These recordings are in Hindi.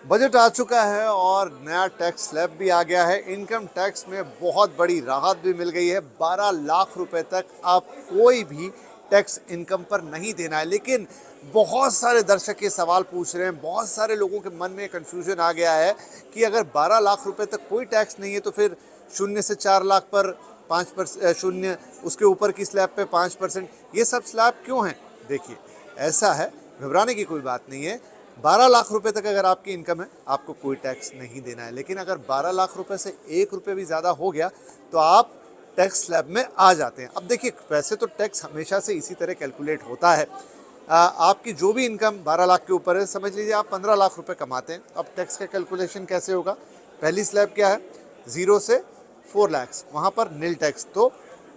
बजट आ चुका है और नया टैक्स स्लैब भी आ गया है। इनकम टैक्स में बहुत बड़ी राहत भी मिल गई है। 12 लाख रुपए तक आप कोई भी टैक्स इनकम पर नहीं देना है। लेकिन बहुत सारे दर्शक ये सवाल पूछ रहे हैं, बहुत सारे लोगों के मन में कन्फ्यूजन आ गया है कि अगर 12 लाख रुपए तक कोई टैक्स नहीं है तो फिर 0 से 4 लाख पर 5%, शून्य उसके ऊपर की स्लैब पे 5%, ये सब स्लैब क्यों हैं? देखिए, ऐसा है, घबराने की कोई बात नहीं है। 12 लाख रुपए तक अगर आपकी इनकम है, आपको कोई टैक्स नहीं देना है। लेकिन अगर 12 लाख रुपए से 1 रुपये भी ज़्यादा हो गया तो आप टैक्स स्लैब में आ जाते हैं। अब देखिए, वैसे तो टैक्स हमेशा से इसी तरह कैलकुलेट होता है। आपकी जो भी इनकम 12 लाख के ऊपर है, समझ लीजिए आप 15 लाख रुपए कमाते हैं। अब टैक्स का कैलकुलेशन कैसे होगा? पहली स्लैब क्या है? 0 से 4 लाख, वहाँ पर नील टैक्स, तो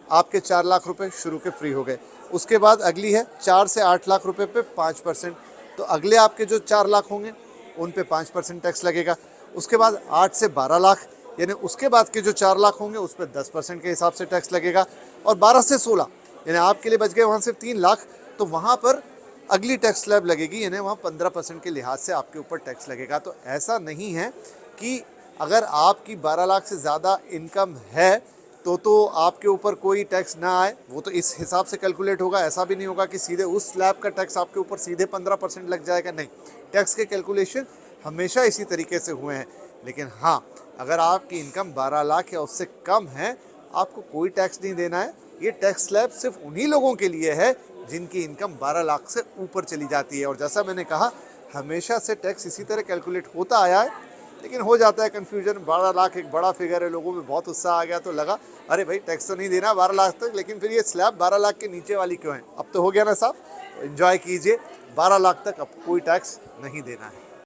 आपके 4 लाख रुपए शुरू के फ्री हो गए। उसके बाद अगली है 4 से 8 लाख रुपए पे 5%, तो अगले आपके जो 4 लाख होंगे उन पे 5% टैक्स लगेगा। उसके बाद 8 से 12 लाख, यानी उसके बाद के जो 4 लाख होंगे उस पर 10% के हिसाब से टैक्स लगेगा। और 12 से 16, यानी आपके लिए बच गए वहाँ सिर्फ 3 लाख, तो वहाँ पर अगली टैक्स स्लैब लगेगी, यानी वहाँ 15% के लिहाज से आपके ऊपर टैक्स लगेगा। तो ऐसा नहीं है कि अगर आपकी 12 लाख से ज़्यादा इनकम है तो आपके ऊपर कोई टैक्स ना आए। वो तो इस हिसाब से कैलकुलेट होगा। ऐसा भी नहीं होगा कि सीधे उस स्लैब का टैक्स आपके ऊपर सीधे 15% लग जाएगा, नहीं। टैक्स के कैलकुलेशन हमेशा इसी तरीके से हुए हैं। लेकिन हाँ, अगर आपकी इनकम 12 लाख या उससे कम है, आपको कोई टैक्स नहीं देना है। ये टैक्स स्लैब सिर्फ उन्हीं लोगों के लिए है जिनकी इनकम 12 लाख से ऊपर चली जाती है। और जैसा मैंने कहा, हमेशा से टैक्स इसी तरह कैलकुलेट होता आया है। लेकिन हो जाता है कन्फ्यूजन। 12 लाख एक बड़ा फिगर है, लोगों में बहुत उत्साह आ गया तो लगा अरे भाई टैक्स तो नहीं देना 12 लाख तक, लेकिन फिर ये स्लैब 12 लाख के नीचे वाली क्यों है? अब तो हो गया ना साहब, तो एंजॉय कीजिए। 12 लाख तक अब कोई टैक्स नहीं देना है।